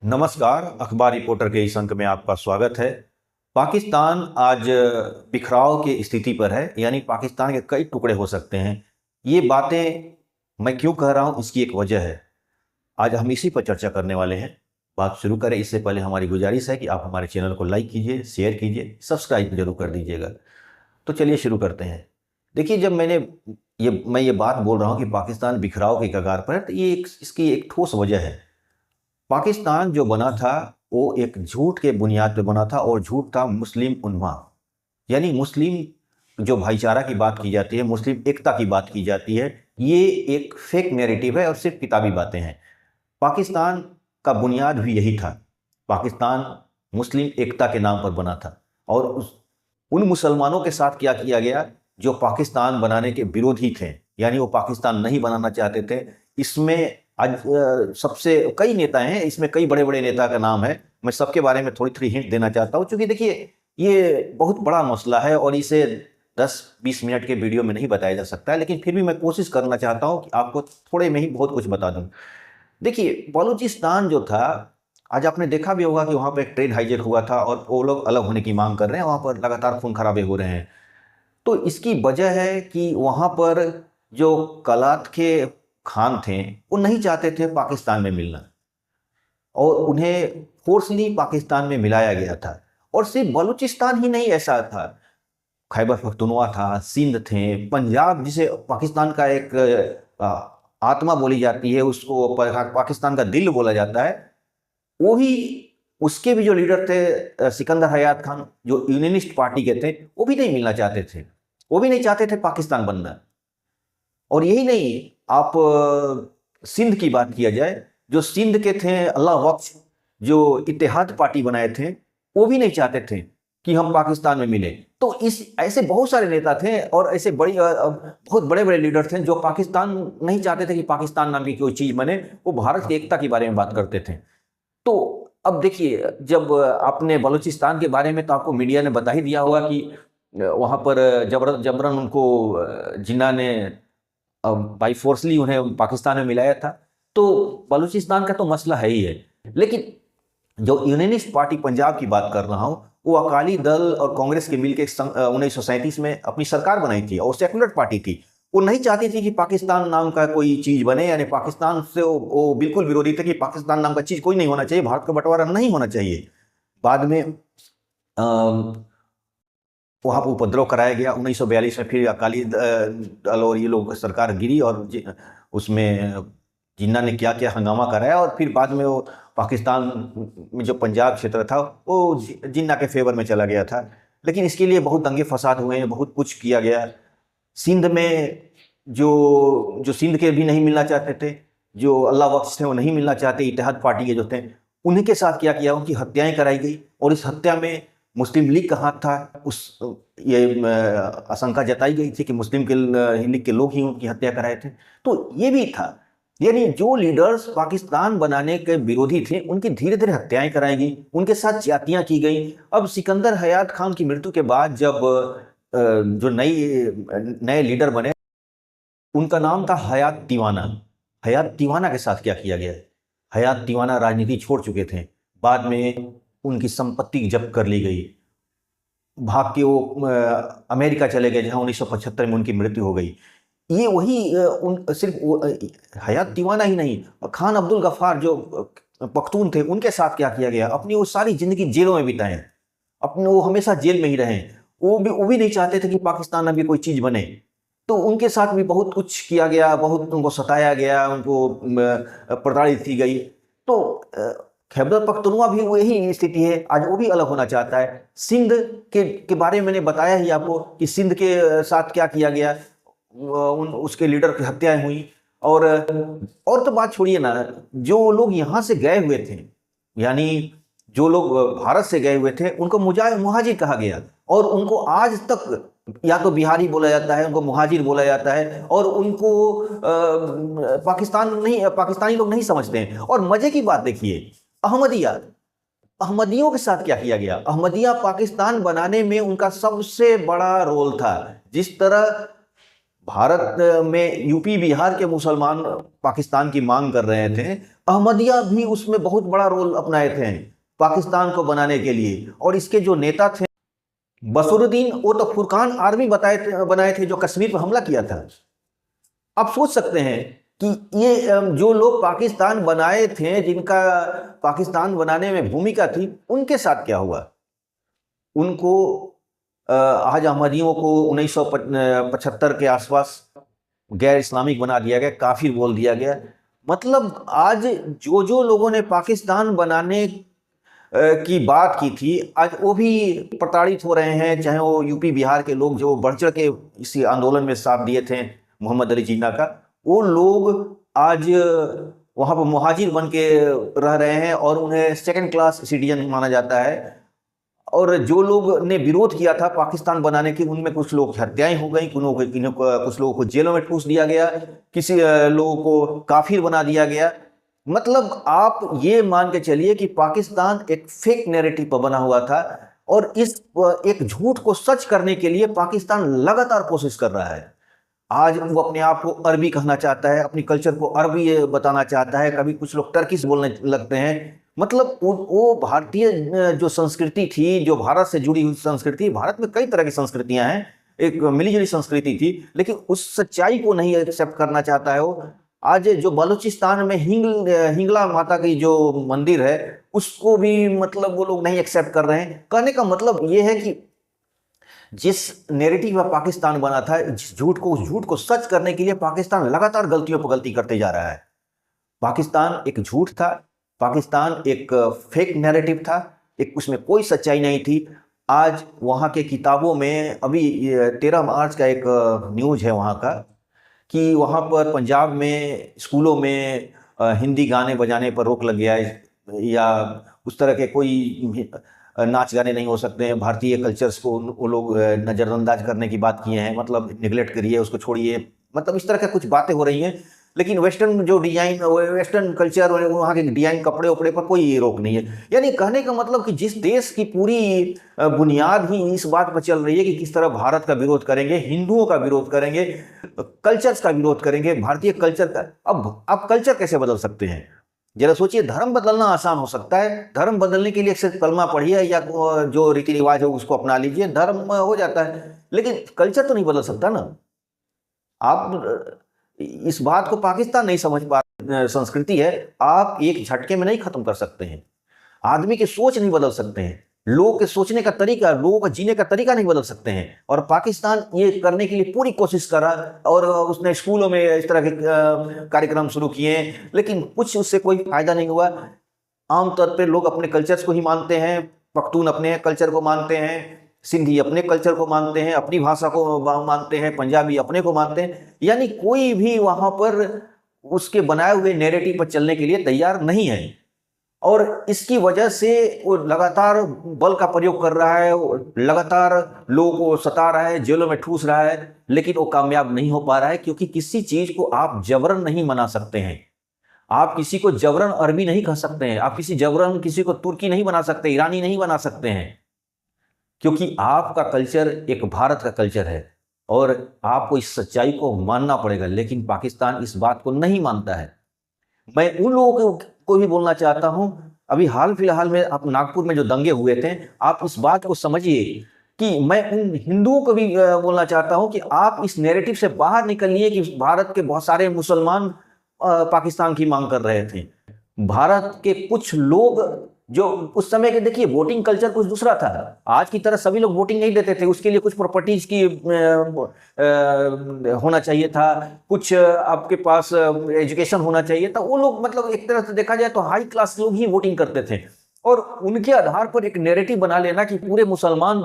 नमस्कार। अखबार रिपोर्टर के इस अंक में आपका स्वागत है। पाकिस्तान आज बिखराव की स्थिति पर है, यानी पाकिस्तान के कई टुकड़े हो सकते हैं। ये बातें मैं क्यों कह रहा हूँ, इसकी एक वजह है। आज हम इसी पर चर्चा करने वाले हैं। बात शुरू करें इससे पहले हमारी गुजारिश है कि आप हमारे चैनल को लाइक कीजिए, शेयर कीजिए, सब्सक्राइब जरूर कर दीजिएगा। तो चलिए शुरू करते हैं। देखिए, जब मैं ये बात बोल रहा हूँ कि पाकिस्तान बिखराव की कगार पर है, तो इसकी एक ठोस वजह है। पाकिस्तान जो बना था वो एक झूठ के बुनियाद पे बना था, और झूठ था मुस्लिम उन्माद। यानी मुस्लिम जो भाईचारा की बात की जाती है, मुस्लिम एकता की बात की जाती है, ये एक फेक नैरेटिव है और सिर्फ किताबी बातें हैं। पाकिस्तान का बुनियाद भी यही था। पाकिस्तान मुस्लिम एकता के नाम पर बना था, और उन मुसलमानों के साथ क्या किया गया जो पाकिस्तान बनाने के विरोधी थे, यानी वो पाकिस्तान नहीं बनाना चाहते थे। इसमें आज सबसे कई नेता हैं, इसमें कई बड़े बड़े नेता का नाम है। मैं सबके बारे में थोड़ी थोड़ी हिंट देना चाहता हूँ, क्योंकि देखिए ये बहुत बड़ा मसला है और इसे 10-20 मिनट के वीडियो में नहीं बताया जा सकता है। लेकिन फिर भी मैं कोशिश करना चाहता हूँ कि आपको थोड़े में ही बहुत कुछ बता दूँ। देखिए, बलूचिस्तान जो था, आज आपने देखा भी होगा कि वहाँ पर एक ट्रेन हाईजैक हुआ था और वो लोग अलग होने की मांग कर रहे हैं। वहाँ पर लगातार खून खराबे हो रहे हैं। तो इसकी वजह है कि वहाँ पर जो कलात के खान थे, वो नहीं चाहते थे पाकिस्तान में मिलना, और उन्हें फोर्सली पाकिस्तान में मिलाया गया था। और सिर्फ बलूचिस्तान ही नहीं ऐसा था, खैबर पख्तूनख्वा था, सिंध थे, पंजाब जिसे पाकिस्तान का एक आत्मा बोली जाती है, उसको पाकिस्तान का दिल बोला जाता है, वो ही उसके भी जो लीडर थे सिकंदर हयात खान, जो यूनियनिस्ट पार्टी के थे, वो भी नहीं मिलना चाहते थे। वो भी नहीं चाहते थे पाकिस्तान बनना। और यही नहीं, आप सिंध की बात किया जाए, जो सिंध के थे अल्लाह बख्श, जो इत्तेहाद पार्टी बनाए थे, वो भी नहीं चाहते थे कि हम पाकिस्तान में मिले। तो इस ऐसे बहुत सारे नेता थे और ऐसे बहुत बड़े बड़े लीडर थे जो पाकिस्तान नहीं चाहते थे कि पाकिस्तान नाम की कोई चीज़ बने। वो भारत की एकता के बारे में बात करते थे। तो अब देखिए, जब आपने बलूचिस्तान के बारे में, तो आपको मीडिया ने बता ही दिया होगा कि वहाँ पर जबरन उनको जिन्ना ने बाई फोर्सली उन्हें पाकिस्तान में मिलाया था। तो बलूचिस्तान का तो मसला है ही है। लेकिन जो यूनियनिस्ट पार्टी पंजाब की बात कर रहा हूँ, वो अकाली दल और कांग्रेस के मिलकर 1937 में अपनी सरकार बनाई थी, और सेकुलर पार्टी थी। वो नहीं चाहती थी कि पाकिस्तान नाम का कोई चीज बने, यानी पाकिस्तान से वो बिल्कुल विरोधी थे कि पाकिस्तान नाम का चीज कोई नहीं होना चाहिए, भारत का बंटवारा नहीं होना चाहिए। बाद में वहाँ पर उपद्रव कराया गया 1942 में। फिर अकाली दल और ये लोग सरकार गिरी, और उसमें जिन्ना ने क्या क्या हंगामा कराया, और फिर बाद में वो पाकिस्तान में जो पंजाब क्षेत्र था वो जिन्ना के फेवर में चला गया था। लेकिन इसके लिए बहुत दंगे फसाद हुए हैं, बहुत कुछ किया गया। सिंध में जो सिंध के भी नहीं मिलना चाहते थे, जो अल्लाह बख्श थे, वो नहीं मिलना चाहते, इत्तेहाद पार्टी के जो थे, उन्हीं के साथ क्या किया, उनकी हत्याएं कराई गई। और इस हत्या में मुस्लिम लीग का हाथ था। ये आशंका जताई गई थी कि मुस्लिम लीग के लोग ही उनकी हत्या कराए थे। तो ये भी था, यानी जो लीडर्स पाकिस्तान बनाने के विरोधी थे, उनकी धीरे धीरे हत्याएं कराई गई, उनके साथ ज्यादतियां की गई। अब सिकंदर हयात खान की मृत्यु के बाद जब जो नए लीडर बने, उनका नाम था हयात तिवाना। हयात तिवाना के साथ क्या किया गया? हयात तिवाना राजनीति छोड़ चुके थे। बाद में उनकी संपत्ति जब्त कर ली गई, भाग के वो अमेरिका चले गए, जहां 1975 में उनकी मृत्यु हो गई। ये वही हयात तिवाना ही नहीं, खान अब्दुल गफ्फार जो पख्तून थे, उनके साथ क्या किया गया? अपनी वो सारी जिंदगी जेलों में बिताए, अपने वो हमेशा जेल में ही रहे। वो भी नहीं चाहते थे कि पाकिस्तान में भी कोई चीज बने। तो उनके साथ भी बहुत कुछ किया गया, बहुत उनको सताया गया, उनको प्रताड़ित की गई। तो खैबर पख्तूनख्वा भी वही स्थिति है, आज वो भी अलग होना चाहता है। सिंध के बारे में मैंने बताया ही आपको कि सिंध के साथ क्या किया गया, उसके लीडर की हत्याएं हुई। और तो बात छोड़िए ना, जो लोग यहाँ से गए हुए थे, यानी जो लोग भारत से गए हुए थे, उनको मुहाजिर कहा गया, और उनको आज तक या तो बिहारी बोला जाता है, उनको मुहाजिर बोला जाता है, और उनको पाकिस्तानी लोग नहीं समझते हैं। और मजे की बात देखिए, अहमदियों के साथ क्या किया गया? अहमदिया पाकिस्तान बनाने में उनका सबसे बड़ा रोल था। जिस तरह भारत में यूपी बिहार के मुसलमान पाकिस्तान की मांग कर रहे थे, अहमदिया भी उसमें बहुत बड़ा रोल अपनाए थे पाकिस्तान को बनाने के लिए। और इसके जो नेता थे बसरुद्दीन, वो तो फुरकान आर्मी बनाए थे जो कश्मीर पर हमला किया था। आप सोच सकते हैं कि ये जो लोग पाकिस्तान बनाए थे, जिनका पाकिस्तान बनाने में भूमिका थी, उनके साथ क्या हुआ। उनको आज अहमदियों को 1975 के आसपास गैर इस्लामिक बना दिया गया, काफिर बोल दिया गया। मतलब आज जो लोगों ने पाकिस्तान बनाने की बात की थी, आज वो भी प्रताड़ित हो रहे हैं। चाहे वो यूपी बिहार के लोग जो बढ़ चढ़ के इसी आंदोलन में साथ दिए थे मोहम्मद अली जिन्ना का, वो लोग आज वहाँ पर मुहाजिर बन के रह रहे हैं और उन्हें सेकंड क्लास सिटीजन माना जाता है। और जो लोग ने विरोध किया था पाकिस्तान बनाने की, उनमें कुछ लोग हत्याएं हो गई, कुछ लोगों को जेलों में ठूस दिया गया, किसी लोगों को काफिर बना दिया गया। मतलब आप ये मान के चलिए कि पाकिस्तान एक फेक नैरेटिव पर बना हुआ था, और इस एक झूठ को सच करने के लिए पाकिस्तान लगातार कोशिश कर रहा है। आज वो अपने आप को अरबी कहना चाहता है, अपनी कल्चर को अरबी बताना चाहता है, कभी कुछ लोग टर्किश बोलने लगते हैं। मतलब वो भारतीय जो संस्कृति थी, जो भारत से जुड़ी हुई संस्कृति, भारत में कई तरह की संस्कृतियां हैं, एक मिलीजुली संस्कृति थी, लेकिन उस सच्चाई को नहीं एक्सेप्ट करना चाहता है वो। आज जो बलूचिस्तान में हिंगला माता की जो मंदिर है, उसको भी मतलब वो लोग नहीं एक्सेप्ट कर रहे हैं। कहने का मतलब ये है कि जिस नैरेटिव में पाकिस्तान बना था, जिस उस झूठ को सच करने के लिए पाकिस्तान लगातार गलतियों पर गलती करते जा रहा है। पाकिस्तान एक झूठ था, पाकिस्तान एक फेक नैरेटिव था, एक उसमें कोई सच्चाई नहीं थी। आज वहाँ के किताबों में अभी 13 मार्च का एक न्यूज़ है वहाँ का, कि वहाँ पर पंजाब में स्कूलों में हिंदी गाने बजाने पर रोक लग गया है, या उस तरह के कोई नाच गाने नहीं हो सकते हैं। भारतीय कल्चर्स को वो लोग नज़रअंदाज करने की बात किए हैं, मतलब निगलेक्ट करिए, उसको छोड़िए, मतलब इस तरह की कुछ बातें हो रही हैं। लेकिन वेस्टर्न जो डिजाइन, वेस्टर्न कल्चर और वहाँ के डिजाइन कपड़े उपड़े पर कोई रोक नहीं है। यानी कहने का मतलब कि जिस देश की पूरी बुनियाद ही इस बात पर चल रही है कि किस तरह भारत का विरोध करेंगे, हिंदुओं का विरोध करेंगे, कल्चर्स का विरोध करेंगे, भारतीय कल्चर का। अब आप कल्चर कैसे बदल सकते हैं? जरा सोचिए। धर्म बदलना आसान हो सकता है, धर्म बदलने के लिए सिर्फ कलमा पढ़िए या जो रीति रिवाज है उसको अपना लीजिए, धर्म हो जाता है। लेकिन कल्चर तो नहीं बदल सकता ना। आप इस बात को पाकिस्तान नहीं समझ पा, संस्कृति है, आप एक झटके में नहीं खत्म कर सकते हैं। आदमी की सोच नहीं बदल सकते हैं, लोगों के सोचने का तरीका, लोगों का जीने का तरीका नहीं बदल सकते हैं। और पाकिस्तान ये करने के लिए पूरी कोशिश करा, और उसने स्कूलों में इस तरह के कार्यक्रम शुरू किए, लेकिन कुछ उससे कोई फायदा नहीं हुआ। आमतौर पर लोग अपने कल्चर्स को ही मानते हैं, पख्तून अपने कल्चर को मानते हैं, सिंधी अपने कल्चर को मानते हैं, अपनी भाषा को मानते हैं, पंजाबी अपने को मानते हैं। यानी कोई भी वहाँ पर उसके बनाए हुए नैरेटिव पर चलने के लिए तैयार नहीं है। और इसकी वजह से वो लगातार बल का प्रयोग कर रहा है, लगातार लोगों को सता रहा है, जेलों में ठूस रहा है, लेकिन वो कामयाब नहीं हो पा रहा है। क्योंकि किसी चीज को आप जबरन नहीं मना सकते हैं। आप किसी को जबरन अरबी नहीं कह सकते हैं, आप किसी को तुर्की नहीं बना सकते, ईरानी नहीं बना सकते हैं, क्योंकि आपका कल्चर एक भारत का कल्चर है और आपको इस सच्चाई को मानना पड़ेगा। लेकिन पाकिस्तान इस बात को नहीं मानता है। मैं उन लोगों को भी बोलना चाहता हूं, अभी हाल फिलहाल में आप नागपुर में जो दंगे हुए थे, आप इस बात को समझिए कि मैं उन हिंदुओं को भी बोलना चाहता हूं कि आप इस नैरेटिव से बाहर निकलिए कि भारत के बहुत सारे मुसलमान पाकिस्तान की मांग कर रहे थे। भारत के कुछ लोग जो उस समय के, देखिए वोटिंग कल्चर कुछ दूसरा था। आज की तरह सभी लोग वोटिंग नहीं देते थे, उसके लिए कुछ प्रॉपर्टीज की होना चाहिए था, कुछ आपके पास एजुकेशन होना चाहिए था। वो लोग मतलब एक तरह से देखा जाए तो हाई क्लास लोग ही वोटिंग करते थे, और उनके आधार पर एक नैरेटिव बना लेना कि पूरे मुसलमान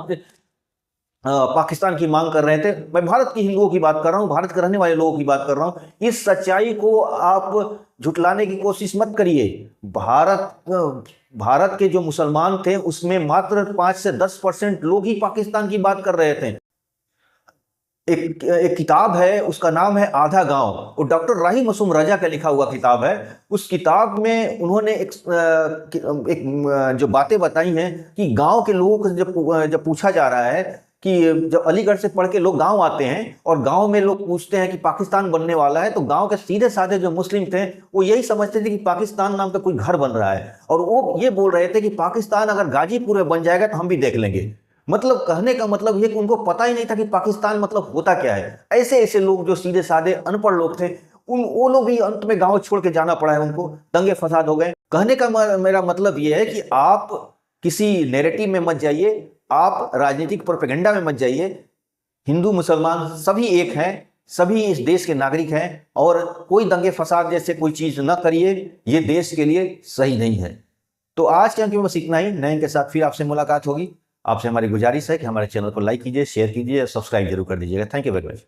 पाकिस्तान की मांग कर रहे थे। मैं भारत के हिंदुओं की बात कर रहा हूँ, भारत के रहने वाले लोगों की बात कर रहा हूँ। इस सच्चाई को आप झुटलाने की कोशिश मत करिए। भारत के जो मुसलमान थे उसमें मात्र 5 से 10% लोग ही पाकिस्तान की बात कर रहे थे। एक किताब है, उसका नाम है आधा गांव, वो डॉक्टर राही मासूम रजा का लिखा हुआ किताब है। उस किताब में उन्होंने एक जो बातें बताई हैं कि गांव के लोगों को जब पूछा जा रहा है कि जब अलीगढ़ से पढ़ के लोग गांव आते हैं और गांव में लोग पूछते हैं कि पाकिस्तान बनने वाला है, तो गांव के सीधे साधे जो मुस्लिम थे वो यही समझते थे कि पाकिस्तान नाम का कोई घर बन रहा है, और वो ये बोल रहे थे कि पाकिस्तान अगर गाजीपुर में बन जाएगा तो हम भी देख लेंगे। मतलब कहने का मतलब ये कि उनको पता ही नहीं था कि पाकिस्तान मतलब होता क्या है। ऐसे ऐसे लोग जो सीधे साधे अनपढ़ लोग थे, वो लोग भी अंत में गांव छोड़ के जाना पड़ा है उनको, दंगे फसाद हो गए। कहने का मेरा मतलब ये है कि आप किसी नैरेटिव में मत जाइए, आप राजनीतिक प्रोपेगेंडा में मत जाइए। हिंदू मुसलमान सभी एक हैं, सभी इस देश के नागरिक हैं, और कोई दंगे फसाद जैसे कोई चीज न करिए, ये देश के लिए सही नहीं है। तो आज के अंक में बस इतना ही। नए के साथ फिर आपसे मुलाकात होगी। आपसे हमारी गुजारिश है कि हमारे चैनल को लाइक कीजिए, शेयर कीजिए और सब्सक्राइब जरूर कर दीजिएगा। Thank you very much.